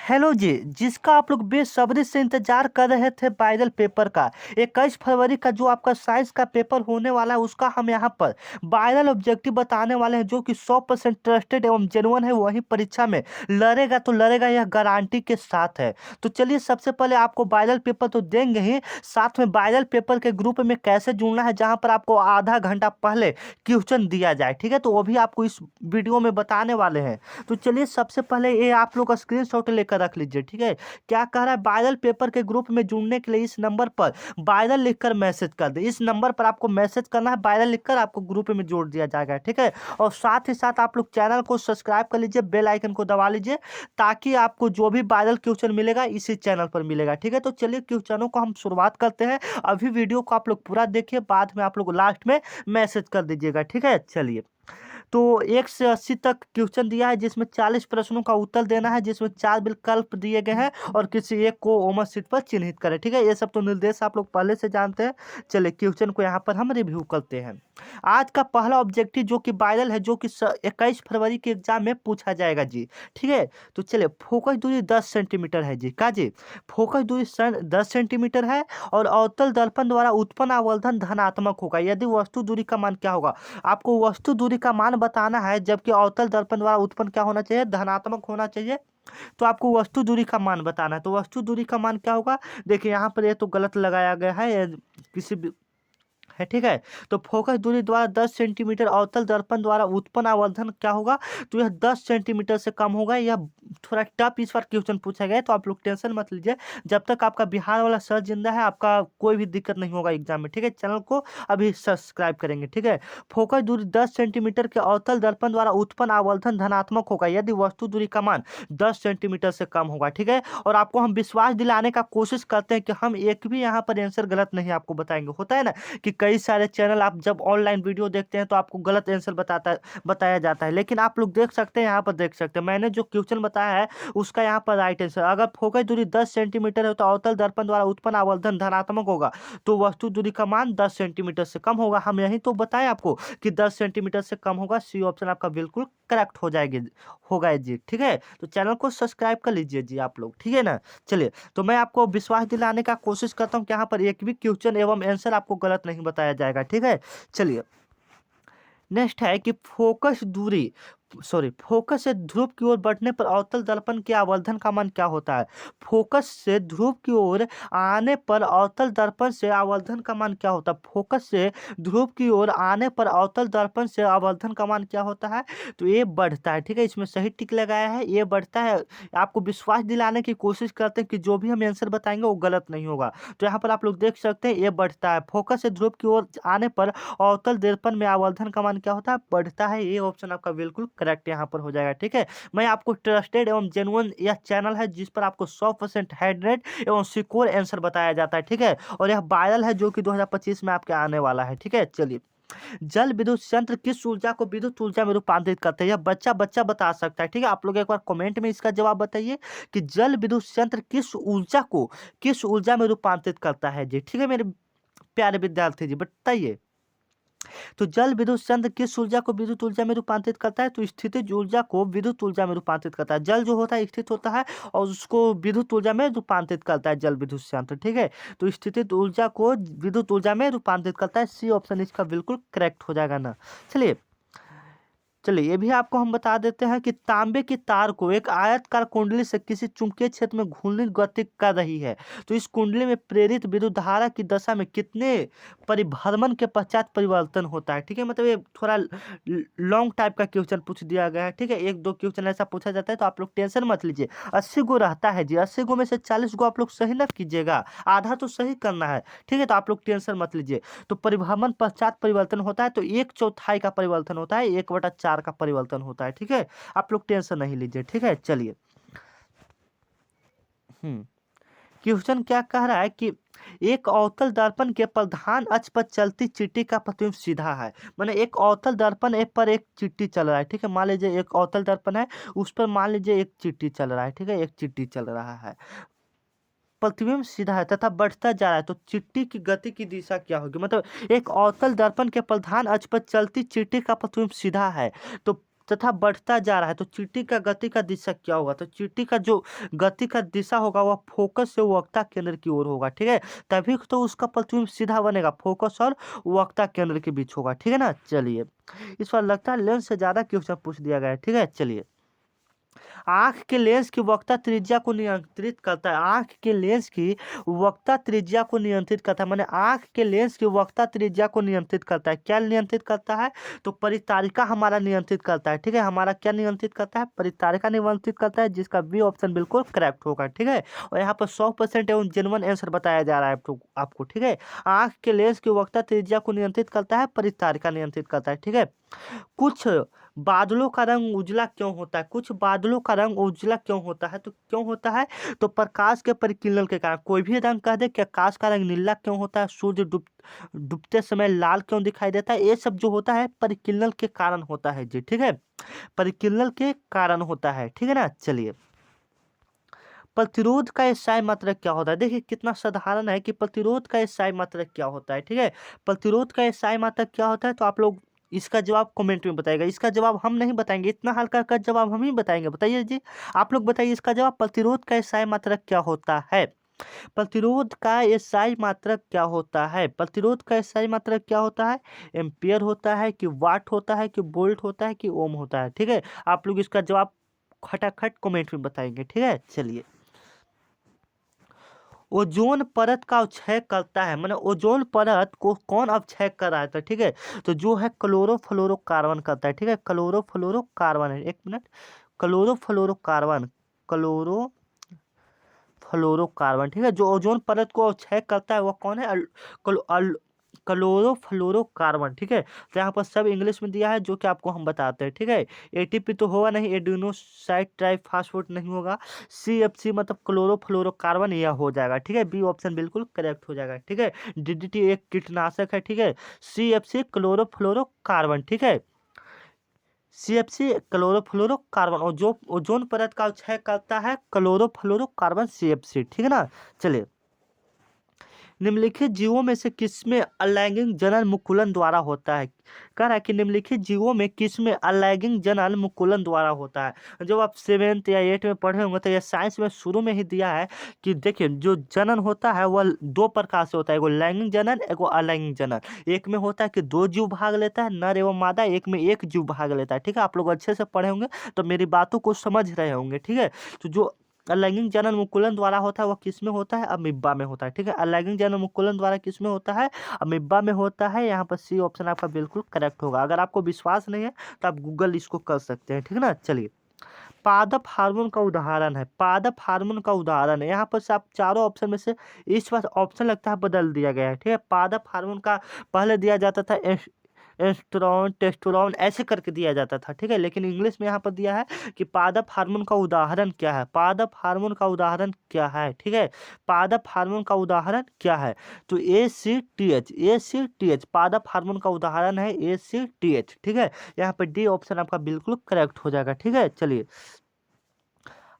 Hello जी। जिसका आप लोग बेसब्री से इंतजार कर रहे थे वायरल पेपर का 21 फरवरी का जो आपका साइंस का पेपर होने वाला है उसका हम यहाँ पर वायरल ऑब्जेक्टिव बताने वाले हैं जो कि 100% ट्रस्टेड एवं जेन्युइन है। वही परीक्षा में लड़ेगा तो लड़ेगा, यह गारंटी के साथ है। तो चलिए सबसे पहले आपको वायरल पेपर तो देंगे ही, साथ में वायरल पेपर के ग्रुप में कैसे जुड़ना है जहाँ पर आपको आधा घंटा पहले क्वेश्चन दिया जाए, ठीक है। तो वो भी आपको इस वीडियो में बताने वाले हैं। तो चलिए सबसे पहले ये आप लोग स्क्रीनशॉट लेकर रख लीजिए, ठीक है। क्या कह रहा है, वायरल पेपर के ग्रुप में जुड़ने के लिए इस नंबर पर वायरल लिखकर मैसेज कर दे। इस नंबर पर आपको मैसेज करना है, वायरल लिखकर आपको ग्रुप में जोड़ दिया जाएगा, ठीक है। और साथ ही साथ आप लोग चैनल को सब्सक्राइब कर लीजिए, बेल आइकन को दबा लीजिए ताकि आपको जो भी वायरल क्वेश्चन मिलेगा इसी चैनल पर मिलेगा, ठीक है। तो चलिए क्वेश्चनों को हम शुरुआत करते हैं। अभी वीडियो को आप लोग पूरा देखिए, बाद में आप लोग लास्ट में मैसेज कर दीजिएगा, ठीक है। चलिए, तो 1 से 80 तक क्वेश्चन दिया है जिसमें 40 प्रश्नों का उत्तर देना है, जिसमें 4 विकल्प दिए गए हैं और किसी एक को ओमर सीट पर चिन्हित करें, ठीक है। ये सब तो निर्देश आप लोग पहले से जानते हैं। चलिए क्वेश्चन को यहाँ पर हम रिव्यू करते हैं। आज का पहला ऑब्जेक्टिव जो कि वायरल है, जो कि 21 फरवरी के एग्जाम में पूछा जाएगा जी, ठीक है। तो चलिए, फोकस दूरी 10 सेंटीमीटर है जी, का जी फोकस दूरी 10 सेंटीमीटर है और अवतल दर्पण द्वारा उत्पन्न आवर्धन धनात्मक होगा यदि वस्तु दूरी का मान क्या होगा। आपको वस्तु दूरी का मान बताना है, जबकि अवतल दर्पण द्वारा उत्पन्न क्या होना चाहिए, धनात्मक होना चाहिए। तो आपको वस्तु दूरी का मान बताना है। तो वस्तु दूरी का मान क्या होगा, देखिए यहाँ पर ये तो गलत लगाया गया है, किसी भी है, ठीक है। तो फोकस दूरी द्वारा 10 सेंटीमीटर अवतल दर्पण द्वारा उत्पन्न आवर्धन क्या होगा, तो यह 10 सेंटीमीटर से कम होगा। यह थोड़ा टफ इस बार क्वेश्चन पूछा गया है, तो आप लोग टेंशन मत लीजिए। जब तक आपका बिहार वाला सर जिंदा है आपका कोई भी दिक्कत नहीं होगा एग्जाम में, ठीक है। चैनल को अभी सब्सक्राइब करेंगे, ठीक है। फोकस दूरी 10 सेंटीमीटर के अवतल दर्पण द्वारा उत्पन्न आवर्धन धनात्मक होगा यदि वस्तु दूरी का मान 10 सेंटीमीटर से कम होगा, ठीक है। और आपको हम विश्वास दिलाने का कोशिश करते हैं कि हम एक भी यहाँ पर आंसर गलत नहीं आपको बताएंगे। होता है ना कि कई सारे चैनल आप जब ऑनलाइन वीडियो देखते हैं तो आपको गलत आंसर बताया जाता है, लेकिन आप लोग देख सकते हैं, यहाँ पर देख सकते हैं मैंने जो क्वेश्चन बताया है उसका यहाँ पर राइट आंसर। अगर फोकस दूरी 10 सेंटीमीटर है तो अवतल दर्पण द्वारा उत्पन्न आवर्धन धनात्मक होगा, तो वस्तु दूरी का मान 10 सेंटीमीटर से कम होगा। हम यही तो बताएं आपको कि 10 सेंटीमीटर से कम होगा। सी ऑप्शन आपका बिल्कुल करेक्ट हो जाएगी, होगा जी, ठीक है। तो चैनल को सब्सक्राइब कर लीजिए जी आप लोग, ठीक है ना। चलिए, तो मैं आपको विश्वास दिलाने का कोशिश करता हूँ कि यहाँ पर एक भी क्वेश्चन एवं आंसर आपको गलत नहीं बताया जाएगा, ठीक है। चलिए, नेक्स्ट है कि फोकस से ध्रुव की ओर बढ़ने पर अवतल दर्पण के आवर्धन का मान क्या होता है। फोकस से ध्रुव की ओर आने पर अवतल दर्पण से आवर्धन का मान क्या होता है। फोकस से ध्रुव की ओर आने पर अवतल दर्पण से आवर्धन का मान क्या होता है, तो ये बढ़ता है, ठीक है। इसमें सही टिक लगाया है, ये बढ़ता है। आपको विश्वास दिलाने की कोशिश करते हैं कि जो भी हम आंसर बताएंगे वो गलत नहीं होगा। तो यहाँ पर आप लोग देख सकते हैं ये बढ़ता है। फोकस से ध्रुव की ओर आने पर अवतल दर्पण में आवर्धन का मान क्या होता है, बढ़ता है। ये ऑप्शन आपका बिल्कुल करेक्ट यहाँ पर हो जाएगा, ठीक है। मैं आपको ट्रस्टेड एवं जेन्युइन यह चैनल है जिस पर आपको 100% हेडरेट एवं सिक्योर आंसर बताया जाता है, ठीक है। और यह वायरल है जो कि 2025 में आपके आने वाला है, ठीक है। चलिए, जल विद्युत यंत्र किस ऊर्जा को विद्युत ऊर्जा में रूपांतरित करते हैं, यह बच्चा बच्चा बता सकता है, ठीक है। आप लोग एक बार कमेंट में इसका जवाब बताइए कि जल विद्युत यंत्र किस ऊर्जा में रूपांतरित करता है जी, ठीक है मेरे प्यारे विद्यार्थी जी, बताइए। तो जल विद्युत यंत्र किस ऊर्जा को विद्युत ऊर्जा में रूपांतरित करता है, तो स्थितिज ऊर्जा को विद्युत ऊर्जा में रूपांतरित करता है। जल जो होता है स्थित होता है और उसको विद्युत ऊर्जा में रूपांतरित करता है जल विद्युत यंत्र, ठीक है। तो स्थितिज ऊर्जा को विद्युत ऊर्जा में रूपांतरित करता है। सी ऑप्शन इसका बिल्कुल करेक्ट हो जाएगा ना। चलिए, ये भी आपको हम बता देते हैं कि तांबे की तार को एक आयतकार कुंडली से किसी चुंबकीय क्षेत्र में घूर्णित गति कर रही है, तो इस कुंडली में प्रेरित विद्युत धारा की दशा में कितने परिभ्रमण के पश्चात परिवर्तन होता है, ठीक है। मतलब ये थोड़ा लॉन्ग टाइप का क्वेश्चन पूछ दिया गया है, ठीक है। एक दो क्वेश्चन ऐसा पूछा जाता है, तो आप लोग टेंशन मत लीजिए। 80 गो रहता है जी, 80 गो में से 40 गो आप लोग सही न कीजिएगा, आधा तो सही करना है, ठीक है। तो आप लोग टेंशन मत लीजिए। तो परिभ्रमण पश्चात परिवर्तन होता है, तो 1/4 का परिवर्तन होता है, 1/4 का परिवर्तन होता है, ठीक है। आप लोग टेंशन नहीं लीजिए, ठीक है। चलिए, हम्म क्वेश्चन क्या कह रहा है कि एक अवतल दर्पण के प्रधान अक्ष पर चलती चिट्ठी का प्रतिबिंब सीधा है। माने एक अवतल दर्पण पर एक चिट्ठी चल रहा है, ठीक है। मान लीजिए एक अवतल दर्पण है, उस पर मान लीजिए एक चिट्ठी चल रहा है, ठीक है। एक चिट्ठी चल रहा है, प्रतिबिंब सीधा है तथा बढ़ता जा रहा है, तो चिट्ठी की गति की दिशा क्या होगी। मतलब एक अवतल दर्पण के प्रधान अक्ष पर चलती चिट्ठी का प्रतिबिंब सीधा है, तो तथा बढ़ता जा रहा है तो चींटी का गति का दिशा क्या होगा? तो चींटी का जो गति का दिशा होगा वह फोकस से वक्ता केंद्र की ओर होगा, ठीक है। तभी तो उसका प्रतिबिंब सीधा बनेगा, फोकस और वक्ता केंद्र के बीच होगा, ठीक है ना। चलिए, इस बार लगता है लेंस से ज्यादा क्वेश्चन पूछ दिया गया है, ठीक है। चलिए, आंख के लेंस की वक्रता त्रिज्या को नियंत्रित करता है। आंख के लेंस की वक्रता त्रिज्या को नियंत्रित करता है, माने आंख के लेंस की वक्रता त्रिज्या को नियंत्रित करता है। क्या नियंत्रित करता है? तो परितारिका हमारा नियंत्रित करता है, ठीक है। हमारा क्या नियंत्रित करता है? परितारिका नियंत्रित करता है, जिसका बी ऑप्शन बिल्कुल करेक्ट होगा, ठीक है। और यहाँ पर 100% एवं जेन्युइन आंसर बताया जा रहा है आपको, ठीक है। आंख के लेंस की वक्रता त्रिज्या को नियंत्रित करता है, परितारिका नियंत्रित करता है, ठीक है। कुछ बादलों का रंग उजला क्यों होता है? कुछ बादलों का रंग उजला क्यों होता है? तो क्यों होता है? तो प्रकाश के परिकिरण के कारण। कोई भी रंग कह दे कि आकाश का रंग नीला क्यों होता है, सूर्य डूबते समय लाल क्यों दिखाई देता है, ये सब जो होता है परिकिरण के कारण होता है जी, ठीक है। परिकिरण के कारण होता है, ठीक है ना। चलिए, प्रतिरोध का एसआई मात्रक क्या होता है? देखिए कितना साधारण है कि प्रतिरोध का एसआई मात्रक क्या होता है, ठीक है। प्रतिरोध का एसआई मात्रक क्या होता है, तो आप लोग इसका जवाब कमेंट में बताइएगा। इसका जवाब हम नहीं बताएंगे, इतना हल्का का जवाब हम ही बताएंगे। बताइए जी, आप लोग बताइए इसका जवाब। प्रतिरोध का एसआई मात्रक क्या होता है? प्रतिरोध का एसआई मात्रक क्या होता है? प्रतिरोध का एसआई मात्रक क्या होता है? एम्पियर होता है कि वाट होता है कि वोल्ट होता है कि ओम होता है, ठीक है। आप लोग इसका जवाब खटाखट कमेंट में बताएंगे, ठीक है। चलिए, ओजोन परत का अवक्षय करता है, माने ओजोन परत को कौन अवक्षय कर रहा है? तो ठीक है, तो जो है क्लोरोफ्लोरोकार्बन करता है, ठीक है। क्लोरोफ्लोरोकार्बन है, एक मिनट, क्लोरोफ्लोरोकार्बन, क्लोरोफ्लोरोकार्बन, ठीक है। जो ओजोन परत को अवक्षय करता है वो कौन है? क्लोरोफ्लोरोकार्बन, ठीक है। तो यहाँ पर सब इंग्लिश में दिया है जो कि आपको हम बताते हैं, ठीक है। एटीपी तो होगा नहीं, एडिनोसाइड ट्राइफॉस्फेट नहीं होगा। सीएफसी मतलब क्लोरोफ्लोरोकार्बन, यह हो जाएगा, ठीक है। बी ऑप्शन बिल्कुल करेक्ट हो जाएगा, ठीक है। डीडीटी एक कीटनाशक है, ठीक है। सीएफसी क्लोरोफ्लोरोकार्बन, ठीक है। सीएफसी क्लोरोफ्लोरोकार्बन, और जो ओजोन परत का क्षय करता है क्लोरोफ्लोरोकार्बन सीएफसी, ठीक है ना। चलिए, निम्नलिखित जीवों में से किसमें अलैंगिक जनन मुकुलन द्वारा होता है? कह रहा है कि निम्नलिखित जीवों में किसमें अलैंगिक जनन मुकुलन द्वारा होता है। जब आप 7th या 8th में पढ़े होंगे तो ये साइंस में शुरू में ही दिया है कि देखिए जो जनन होता है वह दो प्रकार से होता है, एगो लैंगिक जनन, एगो अलैंगिक जनन। एक में होता है कि दो जीव भाग लेता है, नर एवं मादा, एक में एक जीव भाग लेता है, ठीक है। आप लोग अच्छे से पढ़े होंगे तो मेरी बातों को समझ रहे होंगे, ठीक है। तो जो अलैंगिक जनन मुकुलन द्वारा होता है वह किस में होता है? अमीबा में होता है, ठीक है। अलैंगिक जनन मुकुलन द्वारा किस में होता है? अमीबा में होता है। यहाँ पर सी ऑप्शन आपका बिल्कुल करेक्ट होगा। अगर आपको विश्वास नहीं है तो आप गूगल इसको कर सकते हैं, ठीक है ना। चलिए, पादप हार्मोन का उदाहरण है, पादप हार्मोन का उदाहरण है। यहाँ पर से आप चारों ऑप्शन में से इस बार ऑप्शन लगता है बदल दिया गया है, ठीक है। पादप हार्मोन का पहले दिया जाता था एस्ट्रोन, टेस्टोस्टेरोन, ऐसे करके दिया जाता था, ठीक है। लेकिन इंग्लिश में यहाँ पर दिया है कि पादप हार्मोन का उदाहरण क्या है? पादप हार्मोन का उदाहरण क्या है, ठीक है। पादप हार्मोन का उदाहरण क्या है? तो ACTH, ACTH पादप हार्मोन का उदाहरण है, ACTH, ठीक है। यहाँ पर डी ऑप्शन आपका बिल्कुल करेक्ट हो जाएगा, ठीक है। चलिए,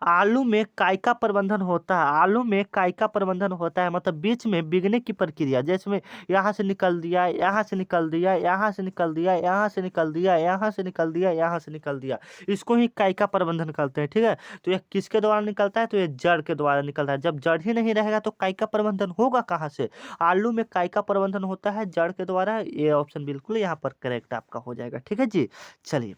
आलू में कायिका प्रबंधन होता है, आलू में कायिका प्रबंधन होता है मतलब बीच में बिगने की प्रक्रिया, जैसे में यहाँ से निकल दिया, यहाँ से निकल दिया, यहाँ से निकल दिया, यहाँ से निकल दिया, यहाँ से निकल दिया, यहाँ से निकल दिया, इसको ही कायिका प्रबंधन करते हैं, ठीक है। तो यह किसके द्वारा निकलता है? तो ये जड़ के द्वारा निकलता है। जब जड़ ही नहीं रहेगा तो कायिका प्रबंधन होगा कहाँ से? आलू में कायिका प्रबंधन होता है जड़ के द्वारा। ये ऑप्शन बिल्कुल यहाँ पर करेक्ट आपका हो जाएगा, ठीक है जी। चलिए,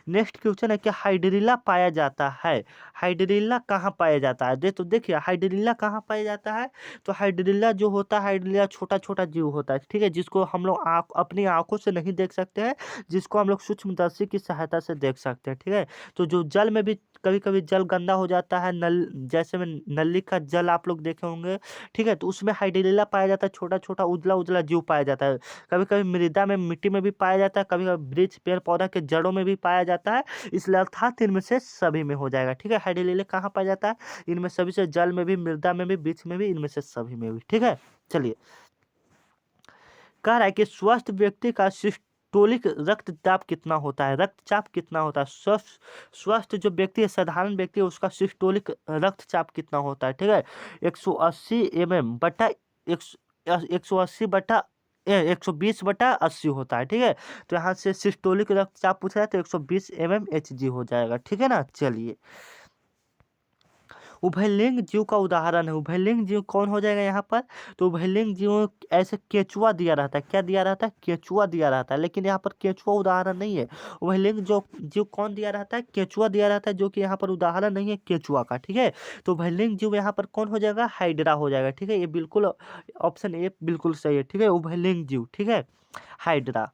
नेक्स्ट क्वेश्चन है कि हाइड्रिला पाया जाता है, हाइड्रिला कहाँ पाया जाता है? तो देखिए हाइड्रिला कहाँ पाया जाता है, तो हाइड्रिला जो होता है, हाइड्रिला छोटा छोटा जीव होता है, ठीक है, जिसको हम लोग अपनी आंखों से नहीं देख सकते हैं, जिसको हम लोग सूक्ष्मदर्शी की सहायता से देख सकते हैं, ठीक है। तो जो जल में भी कभी कभी जल गंदा हो जाता है, नल जैसे में नली का जल आप लोग देखे होंगे, ठीक है, तो उसमें हाइड्रिला पाया जाता है, छोटा छोटा उजला उजला जीव पाया जाता है। कभी कभी मृदा में, मिट्टी में भी पाया जाता है, कभी कभी वृक्ष पेड़ पौधा के जड़ों में भी पाया जाता है। इसलिए अर्थात इनमें से सभी में हो जाएगा, ठीक है। हाइड्रोलिले कहाँ पाया जाता है? इनमें सभी से, जल में भी, मृदा में भी, वृक्ष में भी, इनमें से सभी में भी, ठीक है। चलिए, कह रहा है कि स्वस्थ व्यक्ति का सिस्टोलिक रक्तचाप कितना होता है? रक्तचाप कितना होता है? स्वस्थ स्वस्थ जो व्यक्ति है, साधारण व्यक्ति है, उसका सिस्टोलिक रक्तचाप कितना होता है, ठीक है। 180 mm बटा 180 बटा 120/80 होता है, ठीक है। तो यहाँ से सिस्टोलिक रक्तचाप पूछा है तो 120 mmHg हो जाएगा, ठीक है ना। चलिए, उभयलिंग जीव का उदाहरण है, उभयलिंग जीव कौन हो जाएगा यहाँ पर। तो उभयलिंग जीव ऐसे केचुआ दिया रहता है, क्या दिया रहता है, केचुआ दिया रहता है, लेकिन यहाँ पर केचुआ उदाहरण नहीं है। उभयलिंग जो जीव कौन दिया रहता है, केचुआ दिया रहता है, जो कि यहाँ पर उदाहरण नहीं है केचुआ का, ठीक है। तो उभयलिंग जीव यहाँ पर कौन हो जाएगा, हाइड्रा हो जाएगा, ठीक है। ये बिल्कुल ऑप्शन ए बिल्कुल सही है, ठीक है, उभयलिंग जीव, ठीक है, हाइड्रा।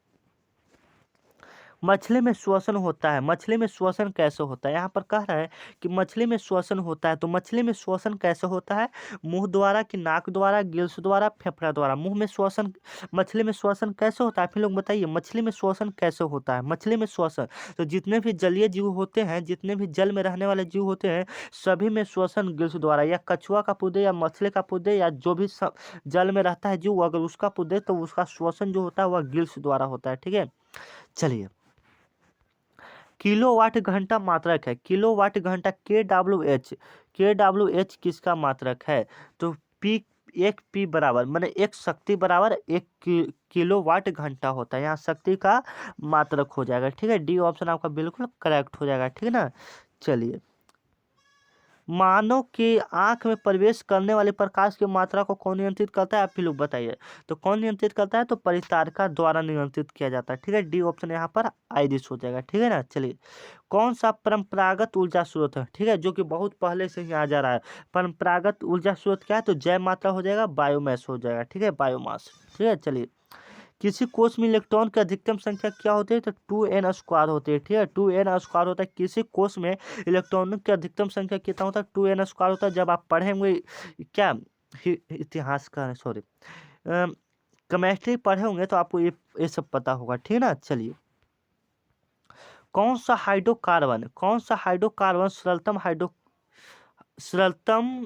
मछली में श्वसन होता है, मछली में श्वसन कैसे होता है, यहाँ पर कह रहा है कि मछली में श्वसन होता है। तो मछली में श्वसन कैसे होता है, मुंह द्वारा कि नाक द्वारा, गिल्स द्वारा, फेफड़ा द्वारा। मुंह में श्वसन, मछली में श्वसन कैसे होता है, फिर लोग बताइए मछली में श्वसन कैसे होता है। मछली में श्वसन, तो जितने भी जलीय जीव होते हैं, जितने भी जल में रहने वाले जीव होते हैं, सभी में श्वसन गिल्स द्वारा, या कछुआ का पुदे या मछली का पुदे या जो भी जल में रहता है जीव, अगर उसका पुदे तो उसका श्वसन जो होता है वह गिल्स द्वारा होता है, ठीक है। चलिए, किलोवाट घंटा मात्रक है, किलोवाट घंटा के डब्ल्यू एच किसका मात्रक है। तो पी, एक पी बराबर माने एक शक्ति बराबर एक किलोवाट घंटा होता है, यहाँ शक्ति का मात्रक हो जाएगा, ठीक है। डी ऑप्शन आपका बिल्कुल करेक्ट हो जाएगा, ठीक है ना। चलिए, मानव के आंख में प्रवेश करने वाले प्रकाश की मात्रा को कौन नियंत्रित करता है, आप ही लोग बताइए। तो कौन नियंत्रित करता है, तो परितारिका द्वारा नियंत्रित किया जाता है, ठीक है। डी ऑप्शन यहाँ पर आइरिस हो जाएगा, ठीक है ना। चलिए, कौन सा परंपरागत ऊर्जा स्रोत है, ठीक है, जो कि बहुत पहले से ही आ जा रहा है। परंपरागत ऊर्जा स्रोत क्या है, तो जैव मात्रा हो जाएगा, बायोमास हो जाएगा, ठीक है, बायोमास, ठीक है। चलिए, किसी कोष में इलेक्ट्रॉन की अधिकतम संख्या क्या होती है, तो 2n² होती है, ठीक है, 2n² होता है किसी कोष में। इलेक्ट्रॉनों की अधिकतम संख्या कितना होता है, 2n² होता है। जब आप पढ़ेंगे क्या, इतिहास का, सॉरी, केमिस्ट्री पढ़े होंगे तो आपको ये सब पता होगा, ठीक है ना। चलिए, कौन सा हाइड्रोकार्बन सरलतम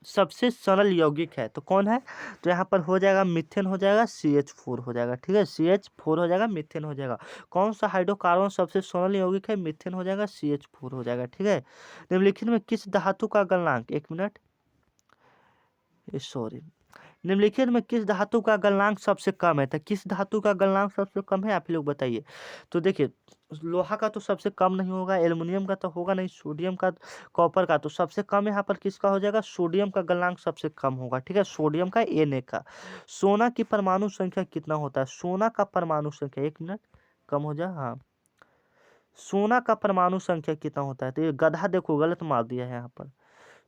सबसे सरल यौगिक है, तो कौन है। तो यहाँ पर हो जाएगा मीथेन हो जाएगा, CH4 हो जाएगा, ठीक है, CH4 हो जाएगा, मीथेन हो जाएगा। कौन सा हाइड्रोकार्बन सबसे सरल यौगिक है, मीथेन हो जाएगा, CH4 हो जाएगा, ठीक है। निम्नलिखित में किस धातु का गलनांक, एक मिनट, सॉरी, निम्नलिखित में किस धातु का गलनांक सबसे कम है, तो किस धातु का गलनांक सबसे कम है, आप लोग बताइए। तो देखिए, लोहा का तो सबसे कम नहीं होगा, एल्युमिनियम का तो होगा नहीं, सोडियम का, कॉपर का, तो सबसे कम यहाँ पर किसका हो जाएगा, सोडियम का गलनांक सबसे कम होगा, ठीक है, सोडियम का, Na का। सोना की परमाणु संख्या कितना होता है, सोना का परमाणु संख्या, एक मिनट, कम हो जाए, हाँ, सोना का परमाणु संख्या कितना होता है, तो ये गधा देखो गलत मार दिया है यहाँ पर।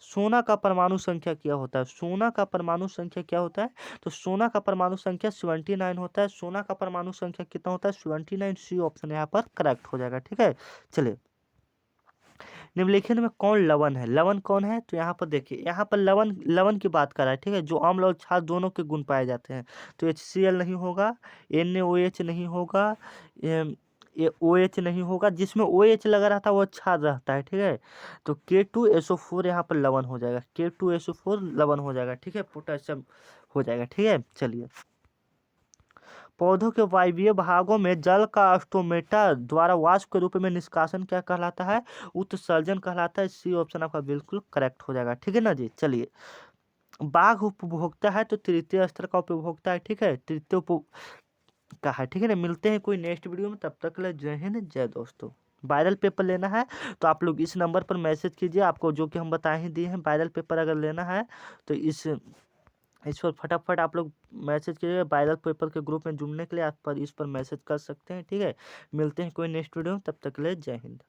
सोना का परमाणु संख्या क्या होता है, सोना का परमाणु संख्या क्या होता है, तो सोना का परमाणु संख्या 79 होता है। सोना का परमाणु संख्या कितना होता है, 79। सी ऑप्शन यहाँ पर करेक्ट हो जाएगा, ठीक है। चलिए, निम्नलिखित में कौन लवण है, लवण कौन है, तो यहाँ पर देखिए, यहाँ पर लवण लवण की बात कर रहा है, ठीक है, जो अम्ल और क्षार दोनों के गुण पाए जाते हैं। तो HCl नहीं होगा, NaOH नहीं होगा, ये OH नहीं होगा, जिसमें OH लगा रहता है वो क्षार रहता है, ठीक है। तो K2SO4 यहाँ पर लवण हो जाएगा, K2SO4 लवण हो जाएगा, ठीक है, पोटेशियम हो जाएगा, ठीक है। चलिए, पौधों के वायवीय भागों में जल का स्टोमेटा द्वारा वाष्प के रूप में निष्कासन क्या कहलाता है, उत्सर्जन कहलाता है। सी ऑप्शन आपका बिल्कुल करेक्ट हो जाएगा, ठीक है ना जी। चलिए, बाघ उपभोक्ता है तो तृतीय स्तर का उपभोक्ता है, ठीक है, तृतीय का है, ठीक है ना। मिलते हैं कोई नेक्स्ट वीडियो में, तब तक के लिए जय हिंद, जय दोस्तों। वायरल पेपर लेना है तो आप लोग इस नंबर पर मैसेज कीजिए, आपको जो कि हम बता ही दिए हैं। वायरल पेपर अगर लेना है तो इस पर फटाफट आप लोग मैसेज कीजिए। वायरल पेपर के ग्रुप में जुड़ने के लिए आप पर इस पर मैसेज कर सकते हैं, ठीक है। मिलते हैं कोई नेक्स्ट वीडियो में, तब तक के लिए जय हिंद।